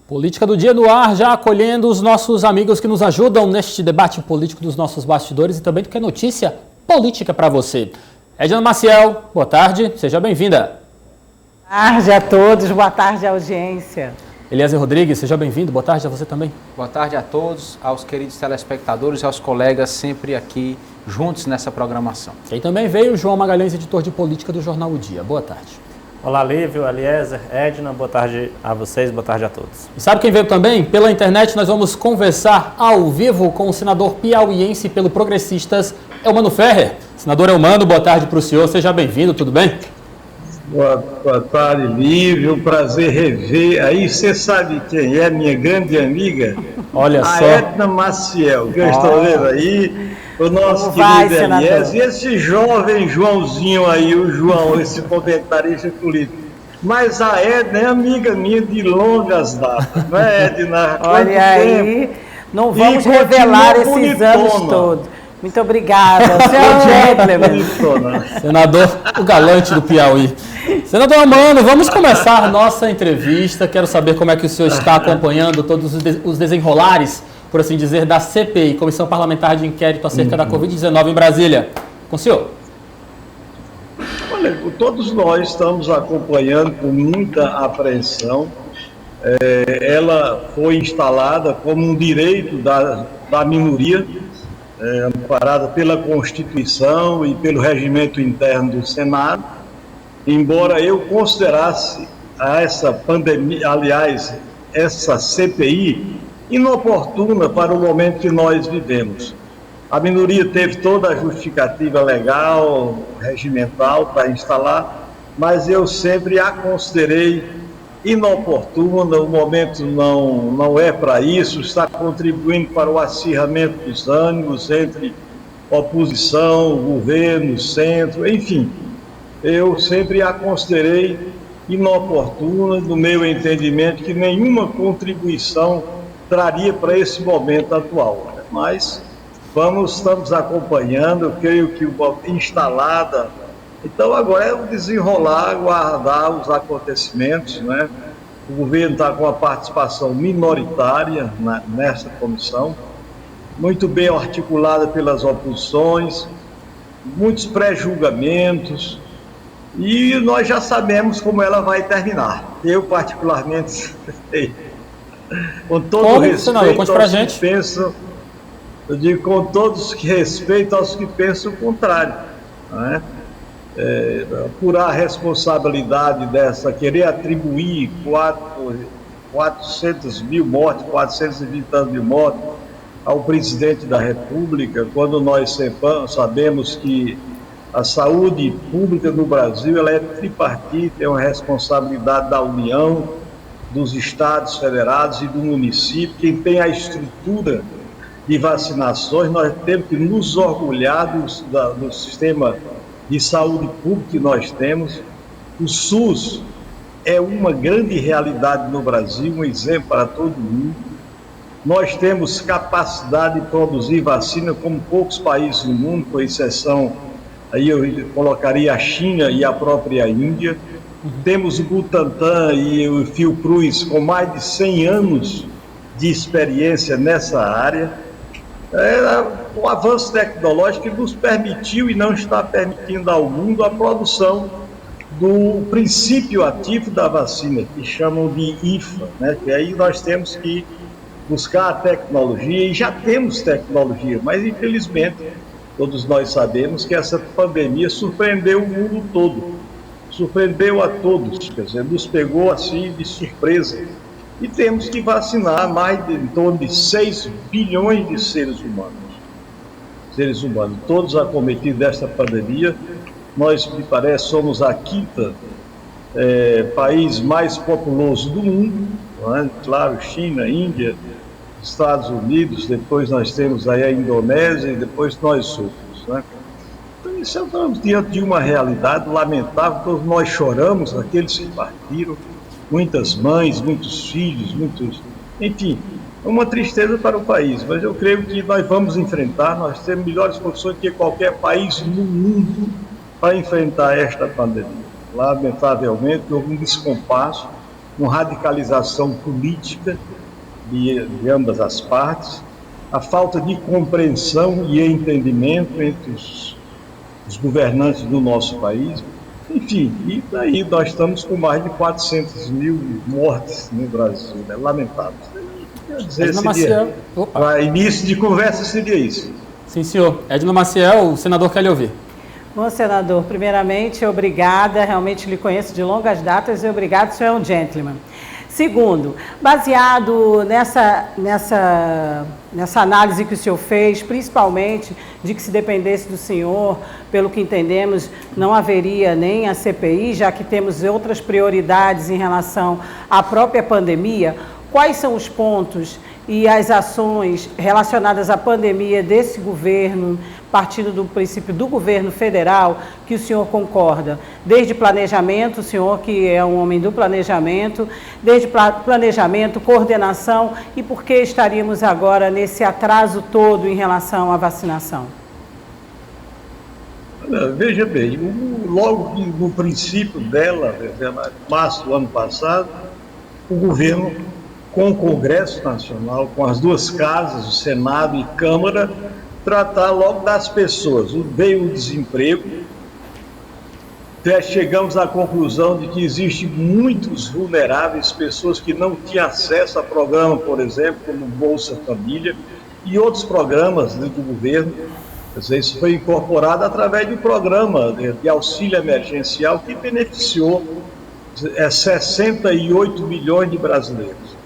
Política do Dia no ar, já acolhendo os nossos amigos que nos ajudam neste debate político dos nossos bastidores e também do que é notícia política para você. Edna Maciel, boa tarde, seja bem-vinda. Boa tarde a todos, boa tarde à audiência. Eliezer Rodrigues, seja bem-vindo, boa tarde a você também. Boa tarde a todos, aos queridos telespectadores e aos colegas sempre aqui juntos nessa programação. Quem também veio, João Magalhães, editor de política do Jornal O Dia. Boa tarde. Olá, Lívio, Eliezer, Edna, boa tarde a vocês, boa tarde a todos. E sabe quem veio também? Pela internet nós vamos conversar ao vivo com o senador piauiense pelo Progressistas, Elmano Ferrer. Senador Elmano, boa tarde para o senhor, seja bem-vindo, tudo bem? Boa tarde, Lívio, prazer rever. Aí você sabe quem é minha grande amiga? Olha a só. Edna Maciel, que eu estou vendo aí, o nosso querido Eliezer, e esse jovem Joãozinho aí, o João, esse comentarista político. Mas a Edna é amiga minha de longas datas, não é, Edna? Olha aí, não vamos revelar esses anos todos. Muito obrigada, senador, o galante do Piauí. Senador Elmano, vamos começar nossa entrevista. Quero saber como é que o senhor está acompanhando todos os desenrolares, por assim dizer, da CPI, Comissão Parlamentar de Inquérito acerca da Covid-19 em Brasília. Com o senhor. Olha, todos nós estamos acompanhando com muita apreensão. Ela foi instalada como um direito da minoria, amparada pela Constituição e pelo regimento interno do Senado, embora eu considerasse essa pandemia, aliás, essa CPI, inoportuna para o momento que nós vivemos. A minoria teve toda a justificativa legal, regimental para instalar, mas eu sempre a considerei inoportuna, o momento não é para isso, está contribuindo para o acirramento dos ânimos entre oposição, governo, centro, enfim. Eu sempre a considerei inoportuna, no meu entendimento, que nenhuma contribuição traria para esse momento atual. Mas estamos acompanhando, eu creio que instalada. Então agora é o desenrolar, aguardar os acontecimentos, né? O governo está com a participação minoritária nessa comissão, muito bem articulada pelas oposições, muitos pré-julgamentos, e nós já sabemos como ela vai terminar. Eu particularmente sei. Com todo respeito aos que pensam, eu digo com todos que respeitam aos que pensam o contrário, não é? Apurar a responsabilidade dessa, querer atribuir 400 mil mortes, 420 mil mortes ao presidente da República, quando nós sabemos que a saúde pública no Brasil ela é tripartite, é uma responsabilidade da União, dos estados federados e do município. Quem tem a estrutura de vacinações, nós temos que nos orgulhar do sistema de saúde pública que nós temos. O SUS é uma grande realidade no Brasil, um exemplo para todo mundo. Nós temos capacidade de produzir vacina como poucos países no mundo, com exceção, aí eu colocaria a China e a própria Índia. Temos o Butantan e o Fiocruz com mais de 100 anos de experiência nessa área. O avanço tecnológico nos permitiu e não está permitindo ao mundo a produção do princípio ativo da vacina, que chamam de IFA, né? Que aí nós temos que buscar a tecnologia, e já temos tecnologia, mas infelizmente todos nós sabemos que essa pandemia surpreendeu o mundo todo, surpreendeu a todos, quer dizer, nos pegou assim de surpresa. E temos que vacinar em torno de 6 bilhões de seres humanos, todos acometidos desta pandemia. Nós, me parece, somos a quinta país mais populoso do mundo, não é? Claro, China, Índia, Estados Unidos, depois nós temos aí a Indonésia e depois nós outros, né? Então, isso estamos diante de uma realidade lamentável, todos nós choramos, aqueles que partiram, muitas mães, muitos filhos, enfim, é uma tristeza para o país, mas eu creio que nós vamos enfrentar, nós temos melhores condições que qualquer país no mundo para enfrentar esta pandemia. Lamentavelmente, houve um descompasso uma radicalização política de ambas as partes, a falta de compreensão e entendimento entre os governantes do nosso país. Enfim, e daí nós estamos com mais de 400 mil mortes no Brasil, né? Lamentável. Quer dizer, para início de conversa seria isso. Sim, senhor. Edna Maciel, o senador quer lhe ouvir. Bom, senador, primeiramente, obrigada, realmente lhe conheço de longas datas e obrigado, o senhor é um gentleman. Segundo, baseado nessa análise que o senhor fez, principalmente de que se dependesse do senhor, pelo que entendemos, não haveria nem a CPI, já que temos outras prioridades em relação à própria pandemia, quais são os pontos e as ações relacionadas à pandemia desse governo, partindo do princípio do governo federal, que o senhor concorda? Desde planejamento, o senhor que é um homem do planejamento, desde planejamento, coordenação, e por que estaríamos agora nesse atraso todo em relação à vacinação? Veja bem, logo no princípio dela, março do ano passado, o governo, com o Congresso Nacional, com as duas casas, o Senado e Câmara, tratar logo das pessoas. Veio o desemprego, chegamos à conclusão de que existem muitos vulneráveis, pessoas que não tinham acesso a programa, por exemplo, como Bolsa Família e outros programas do governo. Quer dizer, isso foi incorporado através do programa de auxílio emergencial que beneficiou 68 milhões de brasileiros.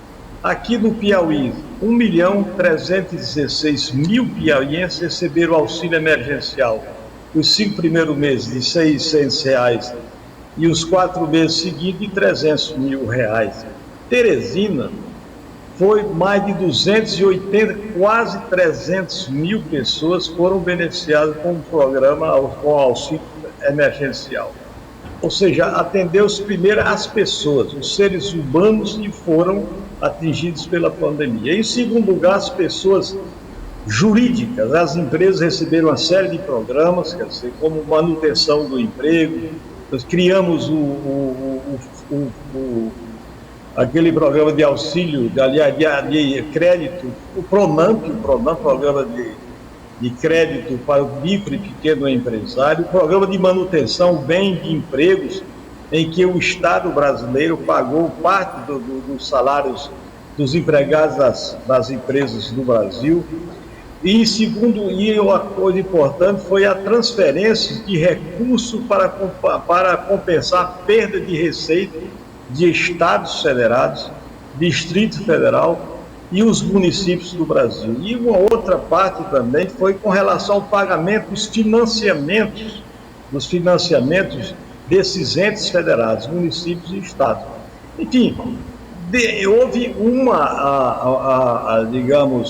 Aqui no Piauí, 1.316.000 piauienses receberam auxílio emergencial. Os 5 primeiros meses de R$ 600 e os 4 meses seguintes de R$ 300 mil. Teresina foi mais de 280, quase 300 mil pessoas foram beneficiadas com o programa com auxílio emergencial. Ou seja, atendeu-se primeiro as pessoas, os seres humanos que foram atingidos pela pandemia. Em segundo lugar, as pessoas jurídicas, as empresas receberam uma série de programas, quer dizer, como manutenção do emprego. Nós criamos aquele programa de auxílio, de crédito, o Pronamp, programa de crédito para o micro e pequeno empresário, o programa de manutenção, bem de empregos, em que o Estado brasileiro pagou parte dos salários dos empregados das empresas do Brasil. E uma coisa importante foi a transferência de recursos para compensar a perda de receita de estados federados, Distrito Federal e os municípios do Brasil. E uma outra parte também foi com relação ao pagamento dos financiamentos desses entes federados, municípios e estados. Enfim, houve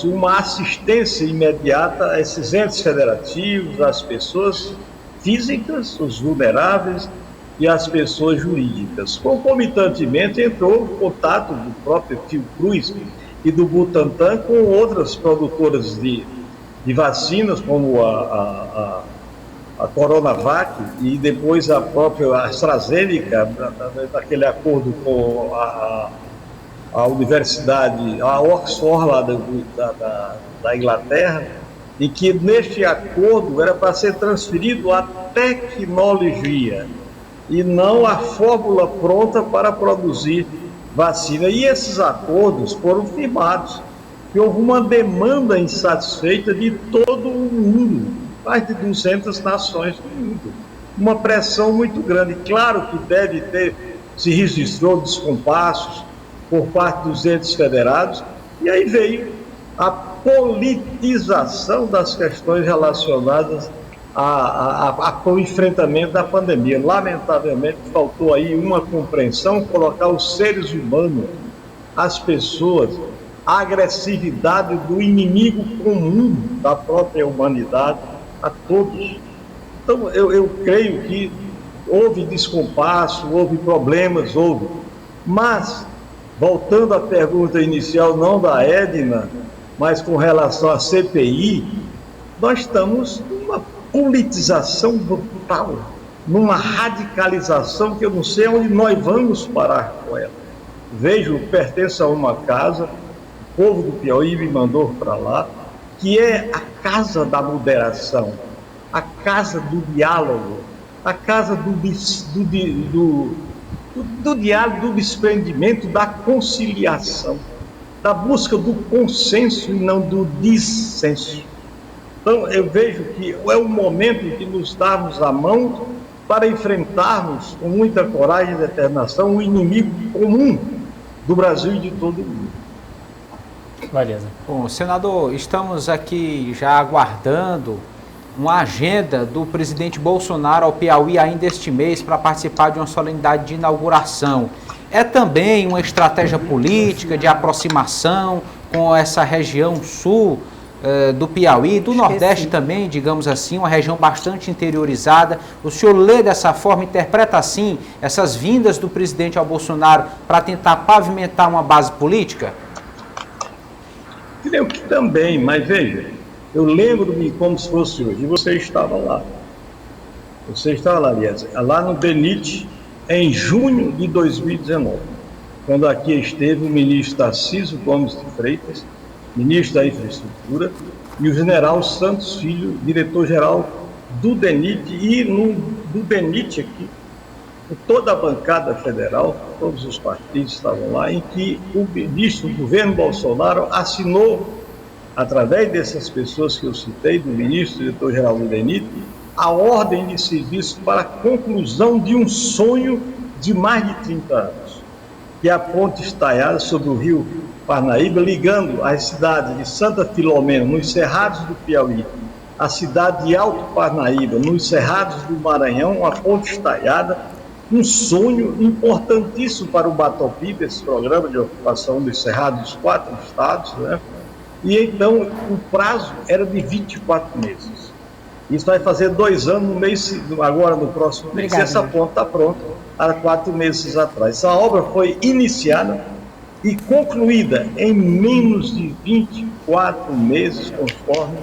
uma assistência imediata a esses entes federativos, às pessoas físicas, os vulneráveis e às pessoas jurídicas. Concomitantemente entrou o contato do próprio Fiocruz e do Butantan com outras produtoras de vacinas, como a Coronavac e depois a própria AstraZeneca, daquele acordo com a universidade, a Oxford lá da Inglaterra, em que neste acordo era para ser transferido a tecnologia e não a fórmula pronta para produzir vacina. E esses acordos foram firmados, e houve uma demanda insatisfeita de todo o mundo, mais de 200 nações do mundo, uma pressão muito grande. Claro que se registrou descompassos por parte dos entes federados, e aí veio a politização das questões relacionadas ao enfrentamento da pandemia. Lamentavelmente, faltou aí uma compreensão, colocar os seres humanos, as pessoas, a agressividade do inimigo comum da própria humanidade, a todos. Então, eu creio que houve descompasso, houve problemas, mas, voltando à pergunta inicial, não da Edna, mas com relação à CPI, nós estamos numa politização brutal, numa radicalização que eu não sei onde nós vamos parar com ela. vejo, pertence a uma casa, o povo do Piauí me mandou para lá, que é a casa da moderação, a casa do diálogo, a casa do diálogo, do desprendimento, da conciliação, da busca do consenso e não do dissenso. Então, eu vejo que é o momento de nos darmos a mão para enfrentarmos com muita coragem e determinação o inimigo comum do Brasil e de todo o mundo. Beleza. Bom, senador, estamos aqui já aguardando uma agenda do presidente Bolsonaro ao Piauí ainda este mês para participar de uma solenidade de inauguração. É também uma estratégia política de aproximação com essa região sul do Piauí, do Nordeste também, digamos assim, uma região bastante interiorizada. O senhor lê dessa forma, interpreta assim, essas vindas do presidente ao Bolsonaro para tentar pavimentar uma base política? Creio que também, mas veja, eu lembro-me como se fosse hoje, e você estava lá. Você estava lá, aliás, lá no DENIT, em junho de 2019, quando aqui esteve o ministro Tarcísio Gomes de Freitas, ministro da Infraestrutura, e o general Santos Filho, diretor-geral do DENIT, e do DENIT aqui, toda a bancada federal, todos os partidos estavam lá, em que o ministro do governo Bolsonaro assinou, através dessas pessoas que eu citei, do ministro, diretor-geral do DENIT, a ordem de serviço para a conclusão de um sonho de mais de 30 anos, que é a ponte estaiada sobre o rio Parnaíba, ligando as cidades de Santa Filomena, nos Cerrados do Piauí, a cidade de Alto Parnaíba, nos Cerrados do Maranhão, uma ponte estaiada, um sonho importantíssimo para o Batopiba, esse programa de ocupação dos Cerrados dos 4 estados, né? E então o prazo era de 24 meses. Isso vai fazer 2 anos no mês, agora no próximo mês. Essa ponte está pronta há 4 meses atrás. Essa obra foi iniciada e concluída em menos de 24 meses, conforme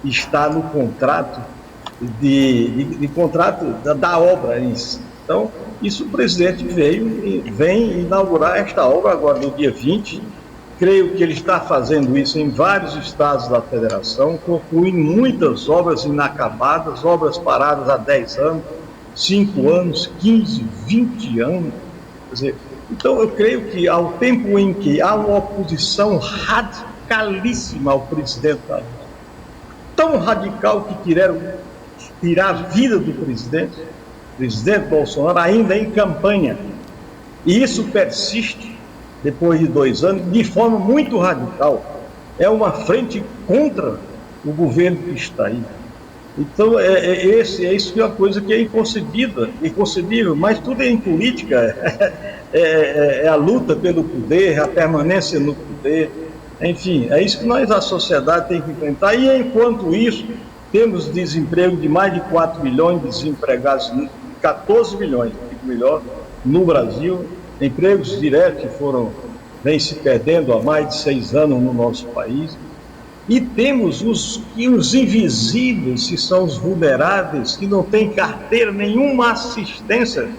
está no contrato contrato da obra em si. Então, isso o presidente vem inaugurar esta obra agora no dia 20. Creio que ele está fazendo isso em vários estados da federação, concluindo muitas obras inacabadas, obras paradas há 10 anos, 5 anos, 15, 20 anos. Quer dizer, então eu creio que ao tempo em que há uma oposição radicalíssima ao presidente da República, tão radical que quiseram tirar a vida do presidente Bolsonaro, ainda em campanha, e isso persiste depois de 2 anos, de forma muito radical. É uma frente contra o governo que está aí. Então, isso que é uma coisa que é inconcebível, mas tudo em política, é a luta pelo poder, a permanência no poder, enfim, é isso que nós, a sociedade, tem que enfrentar. E, enquanto isso, temos desemprego de mais de 4 milhões de desempregados, 14 milhões, melhor, no Brasil, empregos diretos que vêm se perdendo há mais de 6 anos no nosso país. E temos os invisíveis, que são os vulneráveis, que não têm carteira, nenhuma assistência.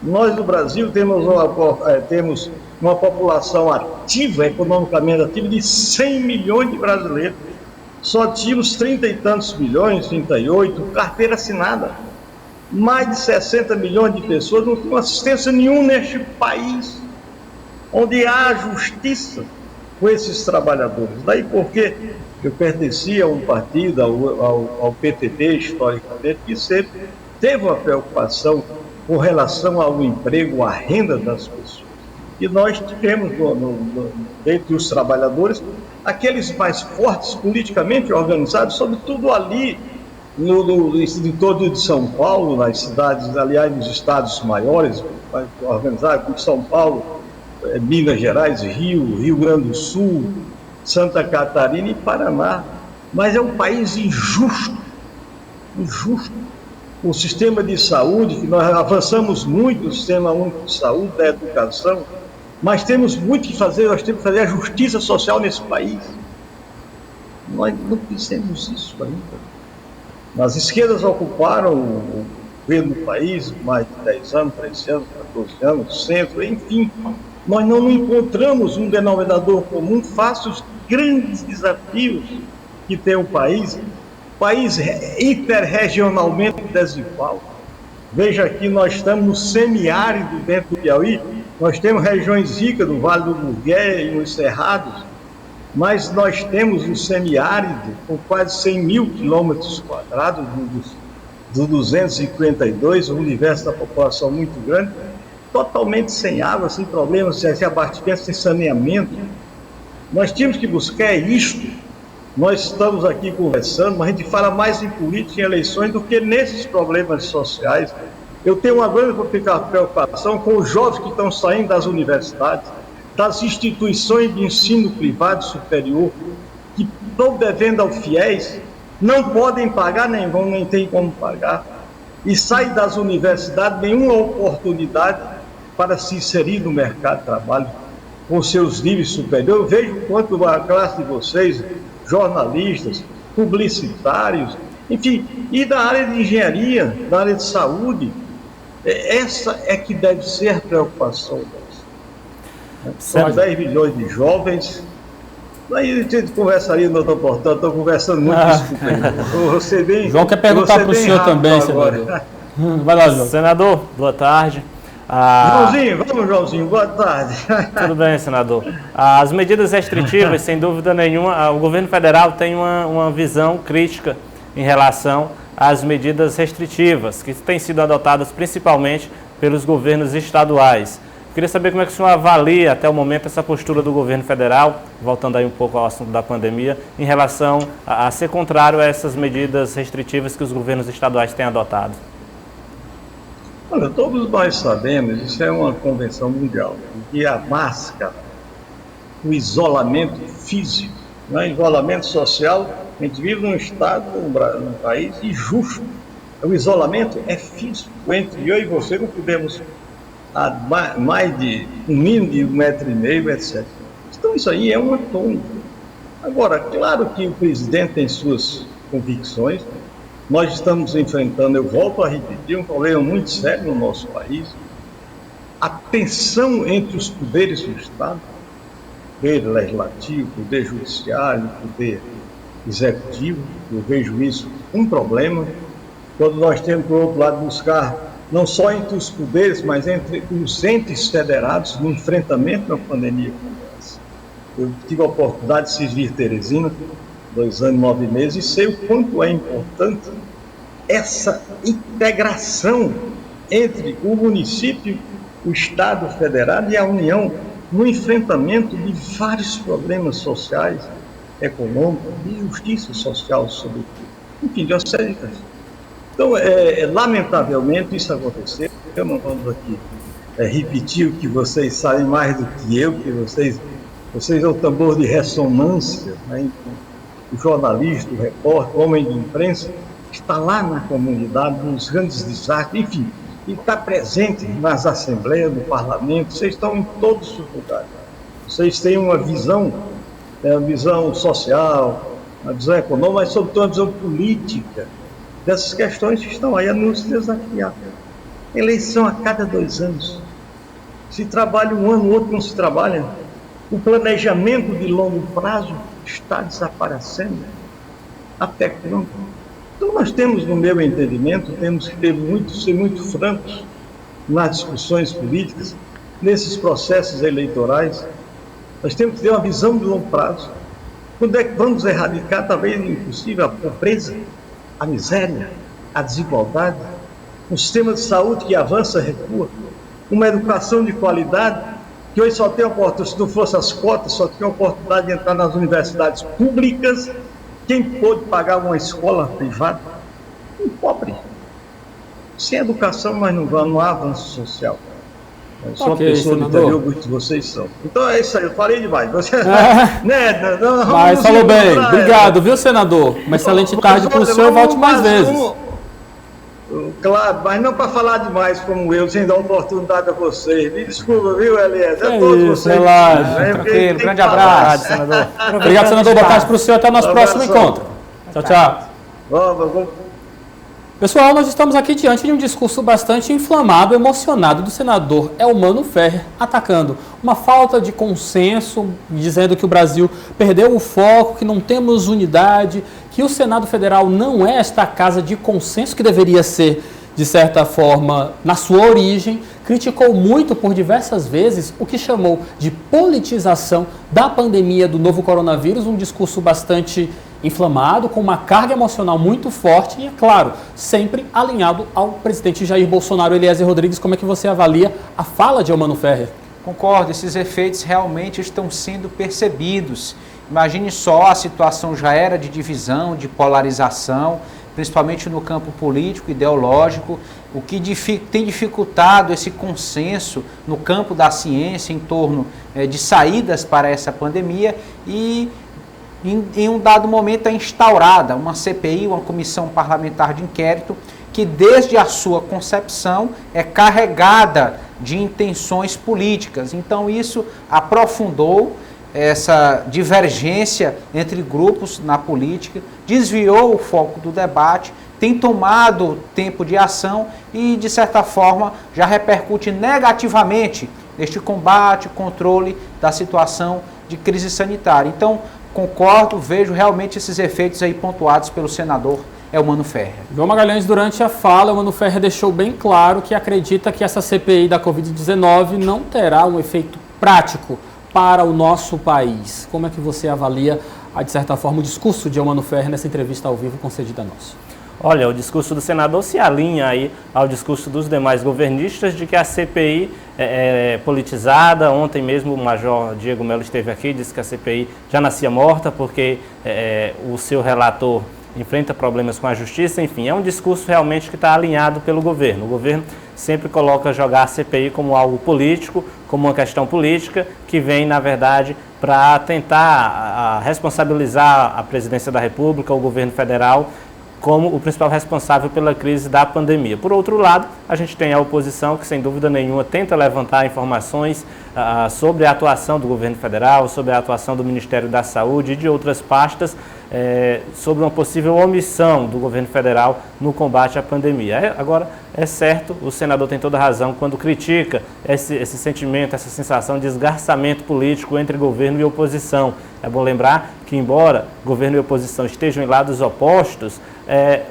Nós, no Brasil, temos uma população ativa, economicamente ativa, de 100 milhões de brasileiros. Só tínhamos 30 e tantos milhões, 38, carteira assinada. Mais de 60 milhões de pessoas não têm assistência nenhuma neste país, onde há justiça com esses trabalhadores. Daí porque eu pertencia a um partido, ao PTB, historicamente, que sempre teve uma preocupação com relação ao emprego, à renda das pessoas. E nós tivemos, dentre os trabalhadores, aqueles mais fortes politicamente organizados, sobretudo ali, no entorno de São Paulo, nas cidades, aliás, nos estados maiores, organizados como São Paulo, Minas Gerais, Rio Grande do Sul, Santa Catarina e Paraná. Mas é um país injusto. O sistema de saúde, que nós avançamos muito no sistema único de saúde, da educação, mas temos muito que fazer, nós temos que fazer a justiça social nesse país. Nós não fizemos isso ainda. As esquerdas ocuparam o governo do país mais de 10 anos, 13 anos, 14 anos, centro, enfim. nós não encontramos um denominador comum face aos grandes desafios que tem o país interregionalmente desigual. Veja aqui, nós estamos no semiárido dentro do Piauí, nós temos regiões ricas do Vale do Burgué e nos Cerrados, mas nós temos um semiárido com quase 100 mil quilômetros quadrados do 252, um universo da população muito grande, totalmente sem água, sem problemas, sem abastecimento, sem saneamento. Nós tínhamos que buscar isto. Nós estamos aqui conversando, mas a gente fala mais em política e em eleições do que nesses problemas sociais. Eu tenho uma grande preocupação com os jovens que estão saindo das universidades, das instituições de ensino privado superior, que estão devendo aos fiéis, não podem pagar, nem têm como pagar, e saem das universidades, nenhuma oportunidade para se inserir no mercado de trabalho com seus níveis superiores. Eu vejo o quanto a classe de vocês, jornalistas, publicitários, enfim, e da área de engenharia, da área de saúde, essa é que deve ser a preocupação nossa. São 10 milhões de jovens. Aí a gente conversaria no outro portal, estou conversando muito, desculpa aí. João quer perguntar para o senhor também, senador. Vai lá, João. Senador, boa tarde. Joãozinho, vamos, Joãozinho, boa tarde. Tudo bem, senador. As medidas restritivas, sem dúvida nenhuma, o governo federal tem uma visão crítica em relação às medidas restritivas, que têm sido adotadas principalmente pelos governos estaduais. Queria saber como é que o senhor avalia até o momento essa postura do governo federal, voltando aí um pouco ao assunto da pandemia, em relação a ser contrário a essas medidas restritivas que os governos estaduais têm adotado. Olha, todos nós sabemos, isso é uma convenção mundial, que a máscara, o isolamento físico, né, isolamento social, a gente vive num estado, num país injusto. O isolamento é físico. Entre eu e você não podemos a mais de um mínimo de 1,5 metro, etc. Então isso aí é uma tônica. Agora, claro que o presidente tem suas convicções. Nós estamos enfrentando, eu volto a repetir, um problema muito sério no nosso país. A tensão entre os poderes do Estado, poder legislativo, poder judiciário, poder executivo, eu vejo isso um problema. Quando nós temos, por outro lado, buscar não só entre os poderes, mas entre os entes federados no enfrentamento da pandemia como essa. Eu tive a oportunidade de servir Teresina, 2 anos e 9 meses, e sei o quanto é importante essa integração entre o município, o Estado federado e a União no enfrentamento de vários problemas sociais, econômicos e justiça social, sobretudo. Enfim, de uma série de questões. Então, lamentavelmente, isso aconteceu. Eu não vamos aqui repetir o que vocês sabem mais do que eu, que vocês é o tambor de ressonância, né? O jornalista, o repórter, o homem de imprensa, está lá na comunidade, nos grandes desastres, enfim, e está presente nas assembleias, no parlamento, vocês estão em todos os lugares. Vocês têm uma visão social, uma visão econômica, mas sobretudo uma visão política dessas questões que estão aí a nos desafiar. Eleição a cada 2 anos. Se trabalha um ano, o outro não se trabalha. O planejamento de longo prazo está desaparecendo. Até quando? Então nós temos, no meu entendimento, temos que ser muito francos nas discussões políticas, nesses processos eleitorais. Nós temos que ter uma visão de longo prazo. Quando é que vamos erradicar, talvez impossível, a pobreza, a miséria, a desigualdade, um sistema de saúde que avança, recua, uma educação de qualidade, que hoje só tem oportunidade, se não fosse as cotas, só tem a oportunidade de entrar nas universidades públicas, quem pôde pagar uma escola privada? Um pobre. Sem educação nós não há avanço social. Eu sou uma pessoa do interior, muitos de vocês são. Então é isso aí, eu falei demais. Você, mas falou bem, obrigado, viu, senador? Uma excelente tarde para o senhor, volte mais vezes. Claro, mas não para falar demais como eu, sem dar oportunidade a vocês. Me desculpa, viu, Eliezer? A todos vocês. Tranquilo, grande abraço, senador. Obrigado, senador. Boa tarde para o senhor, até o nosso próximo encontro. Tchau, tchau. Pessoal, nós estamos aqui diante de um discurso bastante inflamado, emocionado do senador Elmano Ferrer, atacando uma falta de consenso, dizendo que o Brasil perdeu o foco, que não temos unidade, que o Senado Federal não é esta casa de consenso que deveria ser, de certa forma, na sua origem. Criticou muito por diversas vezes o que chamou de politização da pandemia do novo coronavírus, um discurso bastante inflamado, com uma carga emocional muito forte e, é claro, sempre alinhado ao presidente Jair Bolsonaro. Eliezer Rodrigues, como é que você avalia a fala de Elmano Ferrer? Concordo, esses efeitos realmente estão sendo percebidos. Imagine só, a situação já era de divisão, de polarização, principalmente no campo político, ideológico, o que tem dificultado esse consenso no campo da ciência em torno de saídas para essa pandemia e em um dado momento é instaurada uma CPI, uma comissão parlamentar de inquérito, que desde a sua concepção é carregada de intenções políticas. Então isso aprofundou essa divergência entre grupos na política, desviou o foco do debate, tem tomado tempo de ação e, de certa forma, já repercute negativamente neste combate, controle da situação de crise sanitária. Então, concordo, vejo realmente esses efeitos aí pontuados pelo senador Elmano Ferrer. João Magalhães, durante a fala, Elmano Ferrer deixou bem claro que acredita que essa CPI da Covid-19 não terá um efeito prático para o nosso país. Como é que você avalia, de certa forma, o discurso de Elmano Ferrer nessa entrevista ao vivo concedida a nós? Olha, o discurso do senador se alinha aí ao discurso dos demais governistas de que a CPI é politizada. Ontem mesmo o Major Diego Melo esteve aqui e disse que a CPI já nascia morta porque o seu relator enfrenta problemas com a justiça. Enfim, é um discurso realmente que está alinhado pelo governo. O governo sempre coloca jogar a CPI como algo político, como uma questão política, que vem, na verdade, para tentar responsabilizar a presidência da República, o governo federal, como o principal responsável pela crise da pandemia. Por outro lado, a gente tem a oposição que, sem dúvida nenhuma, tenta levantar informações sobre a atuação do governo federal, sobre a atuação do Ministério da Saúde e de outras pastas, sobre uma possível omissão do governo federal no combate à pandemia. Agora, é certo, o senador tem toda a razão quando critica esse sentimento, essa sensação de esgarçamento político entre governo e oposição. É bom lembrar que, embora governo e oposição estejam em lados opostos,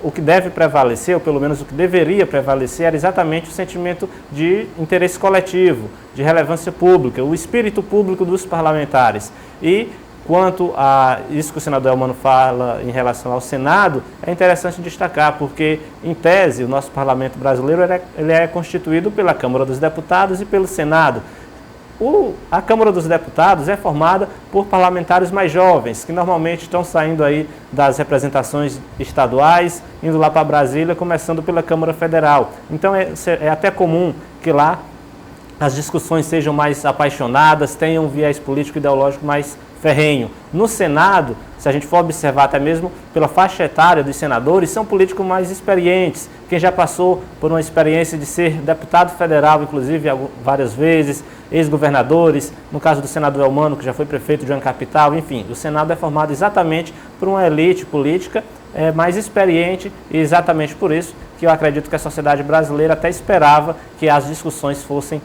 o que deve prevalecer, ou pelo menos o que deveria prevalecer, era exatamente o sentimento de interesse coletivo, de relevância pública, o espírito público dos parlamentares. E quanto a isso que o senador Elmano fala em relação ao Senado, é interessante destacar, porque, em tese, o nosso parlamento brasileiro ele é constituído pela Câmara dos Deputados e pelo Senado. A Câmara dos Deputados é formada por parlamentares mais jovens, que normalmente estão saindo aí das representações estaduais, indo lá para Brasília, começando pela Câmara Federal. Então é até comum que lá as discussões sejam mais apaixonadas, tenham um viés político e ideológico mais ferrenho. No Senado, se a gente for observar até mesmo pela faixa etária dos senadores, são políticos mais experientes. Quem já passou por uma experiência de ser deputado federal, inclusive várias vezes, ex-governadores, no caso do senador Elmano, que já foi prefeito de uma capital, enfim, o Senado é formado exatamente por uma elite política mais experiente e exatamente por isso que eu acredito que a sociedade brasileira até esperava que as discussões fossem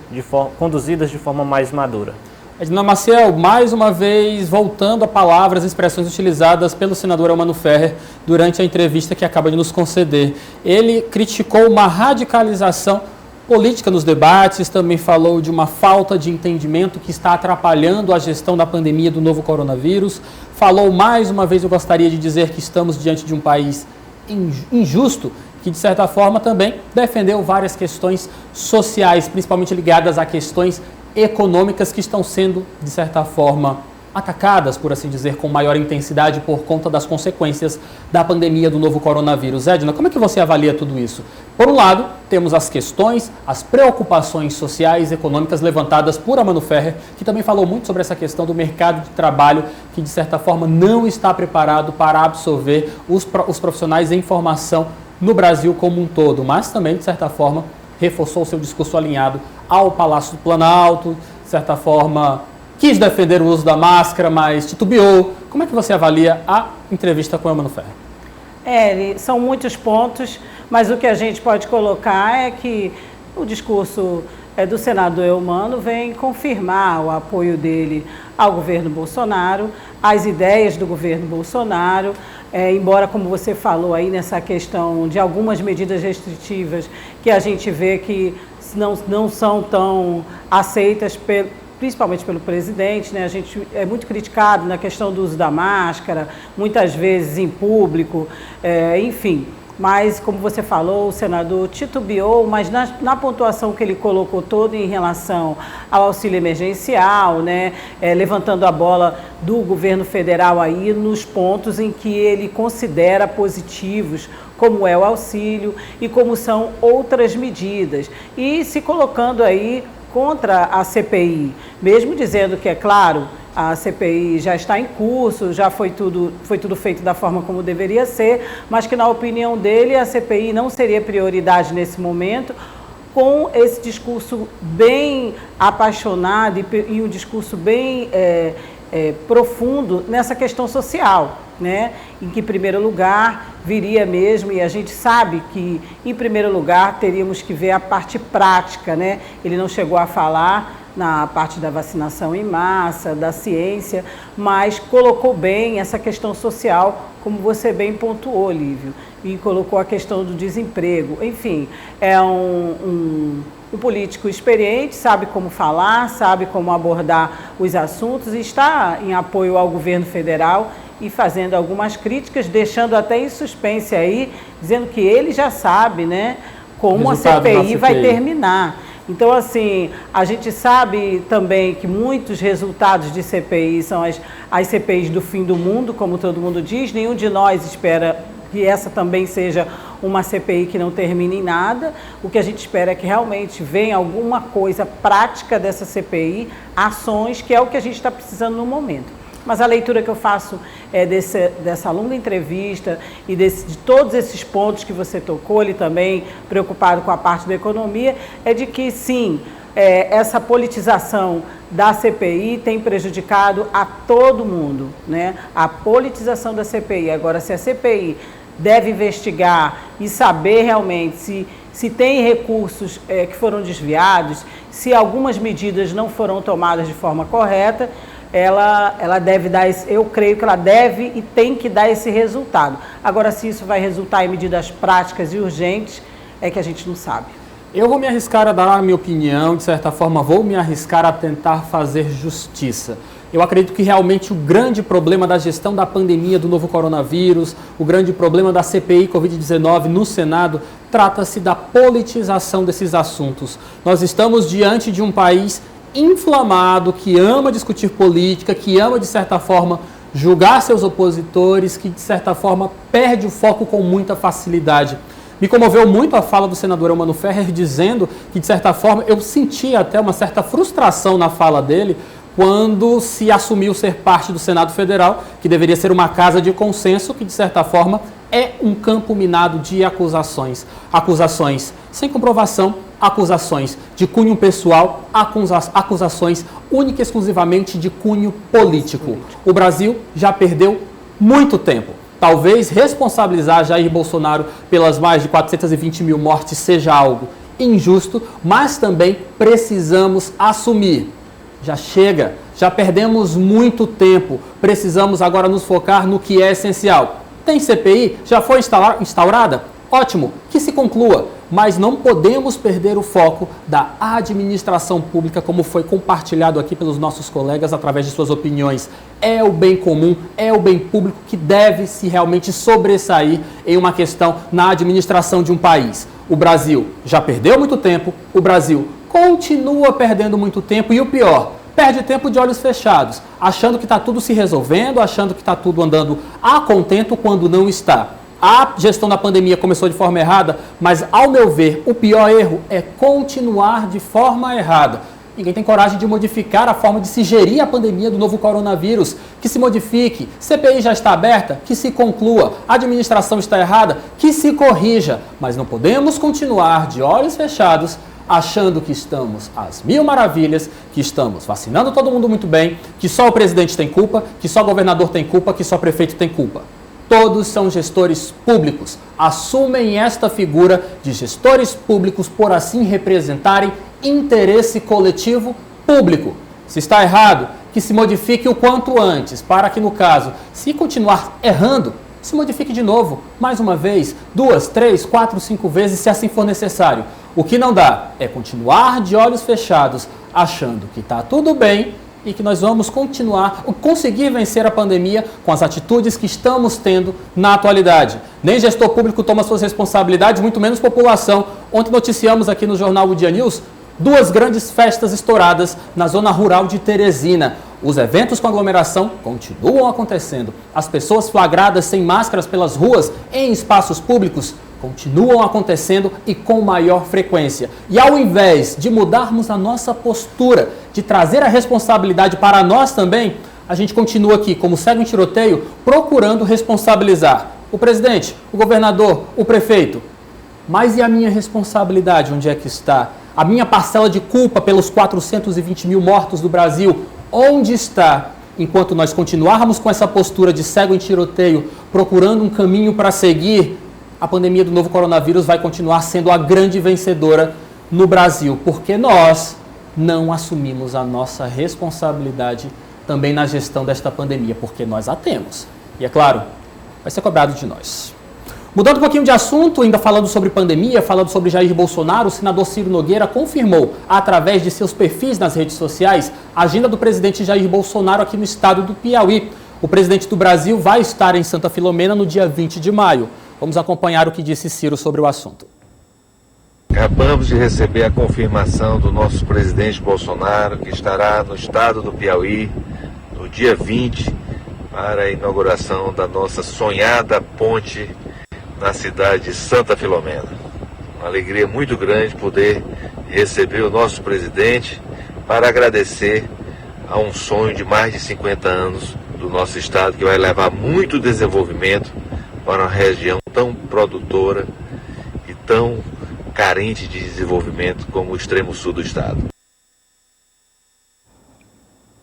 conduzidas de forma mais madura. Edna Maciel, mais uma vez, voltando a palavras e expressões utilizadas pelo senador Elmano Ferrer durante a entrevista que acaba de nos conceder. Ele criticou uma radicalização política nos debates, também falou de uma falta de entendimento que está atrapalhando a gestão da pandemia do novo coronavírus. Falou mais uma vez, eu gostaria de dizer que estamos diante de um país injusto, que de certa forma também defendeu várias questões sociais, principalmente ligadas a questões econômicas que estão sendo, de certa forma, atacadas, por assim dizer, com maior intensidade por conta das consequências da pandemia do novo coronavírus. Edna, como é que você avalia tudo isso? Por um lado, temos as questões, as preocupações sociais e econômicas levantadas por Elmano Ferrer, que também falou muito sobre essa questão do mercado de trabalho, que de certa forma não está preparado para absorver os profissionais em formação no Brasil como um todo, mas também, de certa forma, reforçou seu discurso alinhado ao Palácio do Planalto, de certa forma, quis defender o uso da máscara, mas titubeou. Como é que você avalia a entrevista com Elmano Ferrer? São muitos pontos, mas o que a gente pode colocar é que o discurso do senador Eumano vem confirmar o apoio dele ao governo Bolsonaro, às ideias do governo Bolsonaro, embora, como você falou aí, nessa questão de algumas medidas restritivas que a gente vê que não são tão aceitas principalmente pelo presidente, né? A gente é muito criticado na questão do uso da máscara, muitas vezes em público, enfim. Mas, como você falou, o senador titubeou, mas na pontuação que ele colocou toda em relação ao auxílio emergencial, né? Levantando a bola do governo federal aí nos pontos em que ele considera positivos, como é o auxílio e como são outras medidas. E se colocando aí contra a CPI, mesmo dizendo que, é claro, a CPI já está em curso, já foi tudo feito da forma como deveria ser, mas que, na opinião dele, a CPI não seria prioridade nesse momento, com esse discurso bem apaixonado e um discurso bem profundo nessa questão social, né? Em que, em primeiro lugar, viria mesmo, e a gente sabe que, em primeiro lugar, teríamos que ver a parte prática, né? Ele não chegou a falar na parte da vacinação em massa, da ciência, mas colocou bem essa questão social, como você bem pontuou, Lívio, e colocou a questão do desemprego. Enfim, é um político experiente, sabe como falar, sabe como abordar os assuntos e está em apoio ao governo federal e fazendo algumas críticas, deixando até em suspense aí, dizendo que ele já sabe, né, como a CPI vai terminar. Então, assim, a gente sabe também que muitos resultados de CPI são as CPIs do fim do mundo, como todo mundo diz. Nenhum de nós espera que essa também seja uma CPI que não termine em nada. O que a gente espera é que realmente venha alguma coisa prática dessa CPI, ações, que é o que a gente está precisando no momento. Mas a leitura que eu faço dessa longa entrevista e de todos esses pontos que você tocou, ele também preocupado com a parte da economia, é de que, sim, essa politização da CPI tem prejudicado a todo mundo, né? A politização da CPI. Agora, se a CPI deve investigar e saber realmente se tem recursos que foram desviados, se algumas medidas não foram tomadas de forma correta, ela deve dar eu creio que ela deve e tem que dar esse resultado. Agora, se isso vai resultar em medidas práticas e urgentes, é que a gente não sabe. Eu vou me arriscar a dar a minha opinião, de certa forma vou me arriscar a tentar fazer justiça. Eu acredito que realmente o grande problema da gestão da pandemia do novo coronavírus, o grande problema da CPI Covid-19 no Senado, trata-se da politização desses assuntos. Nós estamos diante de um país inflamado, que ama discutir política, que ama, de certa forma, julgar seus opositores, que, de certa forma, perde o foco com muita facilidade. Me comoveu muito a fala do senador Eumano Ferrer, dizendo que, de certa forma, eu senti até uma certa frustração na fala dele, quando se assumiu ser parte do Senado Federal, que deveria ser uma casa de consenso, que, de certa forma, é um campo minado de acusações. Acusações sem comprovação, acusações de cunho pessoal, acusações única e exclusivamente de cunho político. O Brasil já perdeu muito tempo. Talvez responsabilizar Jair Bolsonaro pelas mais de 420 mil mortes seja algo injusto, mas também precisamos assumir. Já chega, já perdemos muito tempo, precisamos agora nos focar no que é essencial. Tem CPI? Já foi instaurada? Ótimo, que se conclua, mas não podemos perder o foco da administração pública, como foi compartilhado aqui pelos nossos colegas através de suas opiniões. É o bem comum, é o bem público que deve se realmente sobressair em uma questão na administração de um país. O Brasil já perdeu muito tempo, o Brasil continua perdendo muito tempo e o pior, perde tempo de olhos fechados, achando que está tudo se resolvendo, achando que está tudo andando a contento quando não está. A gestão da pandemia começou de forma errada, mas, ao meu ver, o pior erro é continuar de forma errada. Ninguém tem coragem de modificar a forma de se gerir a pandemia do novo coronavírus. Que se modifique. CPI já está aberta, que se conclua. A administração está errada, que se corrija. Mas não podemos continuar de olhos fechados, achando que estamos às mil maravilhas, que estamos vacinando todo mundo muito bem, que só o presidente tem culpa, que só o governador tem culpa, que só o prefeito tem culpa. todos são gestores públicos. Assumem esta figura de gestores públicos por assim representarem interesse coletivo público. Se está errado, que se modifique o quanto antes, para que, no caso, se continuar errando, se modifique de novo, mais uma vez, 2, 3, 4, 5 vezes, se assim for necessário. O que não dá é continuar de olhos fechados, achando que está tudo bem e que nós vamos conseguir vencer a pandemia com as atitudes que estamos tendo na atualidade. Nem gestor público toma suas responsabilidades, muito menos população. Ontem noticiamos aqui no jornal O Dia News 2 grandes festas estouradas na zona rural de Teresina. Os eventos com aglomeração continuam acontecendo. As pessoas flagradas sem máscaras pelas ruas, em espaços públicos, continuam acontecendo e com maior frequência. E ao invés de mudarmos a nossa postura, de trazer a responsabilidade para nós também, a gente continua aqui, como segue um tiroteio, procurando responsabilizar o presidente, o governador, o prefeito. Mas e a minha responsabilidade, onde é que está? A minha parcela de culpa pelos 420 mil mortos do Brasil, onde está? Enquanto nós continuarmos com essa postura de cego em tiroteio, procurando um caminho para seguir, a pandemia do novo coronavírus vai continuar sendo a grande vencedora no Brasil, porque nós não assumimos a nossa responsabilidade também na gestão desta pandemia, porque nós a temos. E é claro, vai ser cobrado de nós. Mudando um pouquinho de assunto, ainda falando sobre pandemia, falando sobre Jair Bolsonaro, o senador Ciro Nogueira confirmou, através de seus perfis nas redes sociais, a agenda do presidente Jair Bolsonaro aqui no estado do Piauí. O presidente do Brasil vai estar em Santa Filomena no dia 20 de maio. Vamos acompanhar o que disse Ciro sobre o assunto. Acabamos de receber a confirmação do nosso presidente Bolsonaro, que estará no estado do Piauí no dia 20 para a inauguração da nossa sonhada ponte na cidade de Santa Filomena. Uma alegria muito grande poder receber o nosso presidente para agradecer a um sonho de mais de 50 anos do nosso estado, que vai levar muito desenvolvimento para uma região tão produtora e tão carente de desenvolvimento como o extremo sul do estado.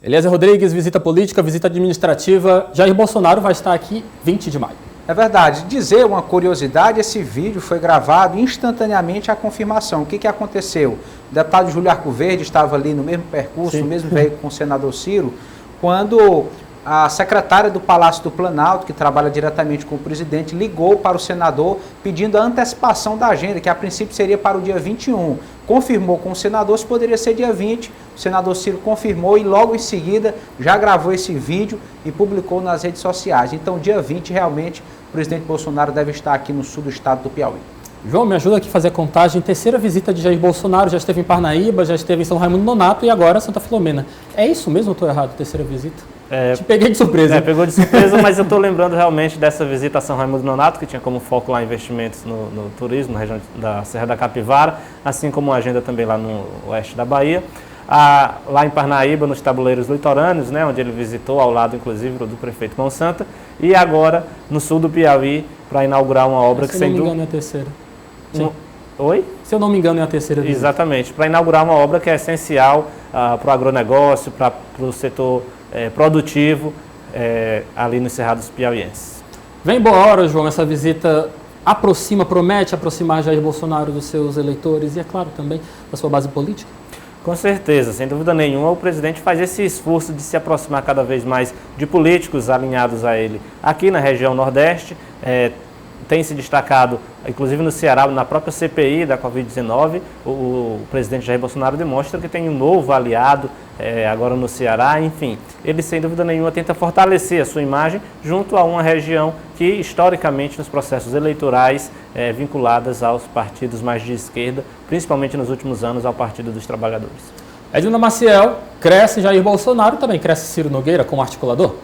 Eliezer Rodrigues, visita política, visita administrativa. Jair Bolsonaro vai estar aqui 20 de maio. É verdade. Dizer uma curiosidade, esse vídeo foi gravado instantaneamente à confirmação. O que aconteceu? O deputado Júlio Arcoverde estava ali no mesmo percurso, no mesmo veículo com o senador Ciro, quando a secretária do Palácio do Planalto, que trabalha diretamente com o presidente, ligou para o senador pedindo a antecipação da agenda, que a princípio seria para o dia 21. Confirmou com o senador se poderia ser dia 20, o senador Ciro confirmou e logo em seguida já gravou esse vídeo e publicou nas redes sociais. Então, dia 20, realmente, o presidente Bolsonaro deve estar aqui no sul do estado do Piauí. João, me ajuda aqui a fazer a contagem. Terceira visita de Jair Bolsonaro, já esteve em Parnaíba, já esteve em São Raimundo Nonato e agora Santa Filomena. É isso mesmo ou estou errado, terceira visita? Te peguei de surpresa. Pegou de surpresa, mas eu estou lembrando realmente dessa visita a São Raimundo Nonato, que tinha como foco lá investimentos no turismo, na região da Serra da Capivara, assim como a agenda também lá no oeste da Bahia. Lá em Parnaíba, nos tabuleiros litorâneos, né, onde ele visitou, ao lado inclusive do prefeito Mão Santa, e agora no sul do Piauí, para inaugurar uma obra que sem dúvida... Se eu não me engano é a terceira. Oi? Se eu não me engano é a terceira visita. Exatamente, para inaugurar uma obra que é essencial para o agronegócio, para o setor produtivo ali nos Cerrados Piauienses. Vem boa hora, João, essa visita promete aproximar Jair Bolsonaro dos seus eleitores e, é claro, também da sua base política? Com certeza, sem dúvida nenhuma, o presidente faz esse esforço de se aproximar cada vez mais de políticos alinhados a ele. Aqui na região Nordeste, tem se destacado, inclusive no Ceará, na própria CPI da Covid-19, o presidente Jair Bolsonaro demonstra que tem um novo aliado agora no Ceará. Enfim, ele sem dúvida nenhuma tenta fortalecer a sua imagem junto a uma região que historicamente nos processos eleitorais vinculadas aos partidos mais de esquerda, principalmente nos últimos anos ao Partido dos Trabalhadores. Edna Maciel, cresce Jair Bolsonaro, também cresce Ciro Nogueira como articulador?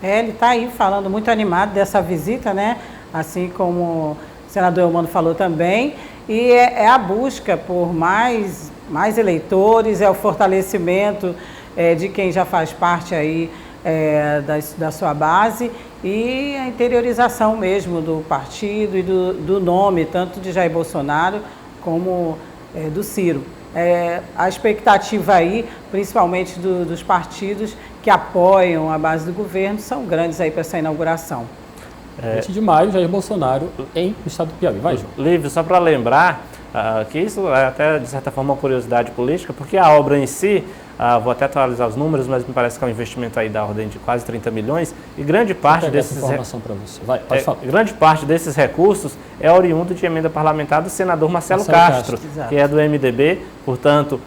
Ele está aí falando muito animado dessa visita, né? Assim como o senador Eumano falou também, e é a busca por mais eleitores, é o fortalecimento de quem já faz parte aí da sua base e a interiorização mesmo do partido e do nome, tanto de Jair Bolsonaro como do Ciro. A expectativa aí, principalmente dos partidos que apoiam a base do governo, são grandes aí para essa inauguração. 20 de maio, Jair Bolsonaro no estado do Piauí. Vai, João. Lívio, só para lembrar que isso é até, de certa forma, uma curiosidade política, porque a obra em si, vou até atualizar os números, mas me parece que é um investimento aí da ordem de quase 30 milhões, e grande parte desses informação para você. Vai, pode falar. Grande parte desses recursos é oriundo de emenda parlamentar do senador Marcelo Castro, que é do MDB, portanto,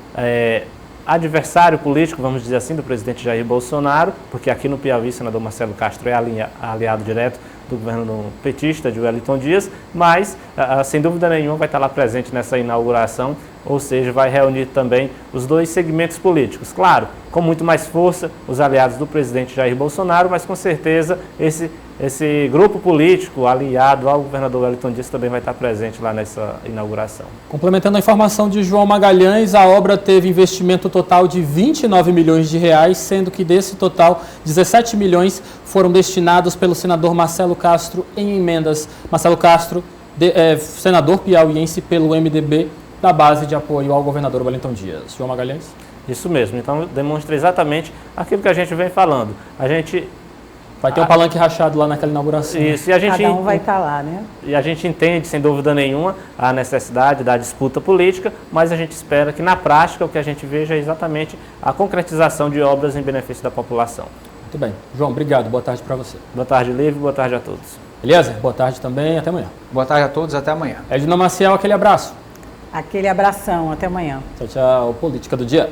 adversário político, vamos dizer assim, do presidente Jair Bolsonaro, porque aqui no Piauí o senador Marcelo Castro é aliado direto do governo petista de Wellington Dias, mas, sem dúvida nenhuma, vai estar lá presente nessa inauguração, ou seja, vai reunir também os dois segmentos políticos. Claro, com muito mais força, os aliados do presidente Jair Bolsonaro, mas com certeza esse grupo político aliado ao governador Wellington Dias também vai estar presente lá nessa inauguração. Complementando a informação de João Magalhães, a obra teve investimento total de 29 milhões de reais, sendo que desse total, 17 milhões foram destinados pelo senador Marcelo Castro em emendas. Marcelo Castro, senador piauiense pelo MDB, da base de apoio ao governador Wellington Dias. João Magalhães? Isso mesmo, então demonstra exatamente aquilo que a gente vem falando. A gente... Vai ter um palanque rachado lá naquela inauguração. Isso, e a gente, cada um vai estar lá, né? E a gente entende, sem dúvida nenhuma, a necessidade da disputa política, mas a gente espera que na prática o que a gente veja é exatamente a concretização de obras em benefício da população. Muito bem. João, obrigado. Boa tarde para você. Boa tarde, Lívio. Boa tarde a todos. Beleza? Boa tarde também. Até amanhã. Boa tarde a todos. Até amanhã. Edna Maciel, aquele abraço. Aquele abração. Até amanhã. Tchau, tchau. Política do Dia.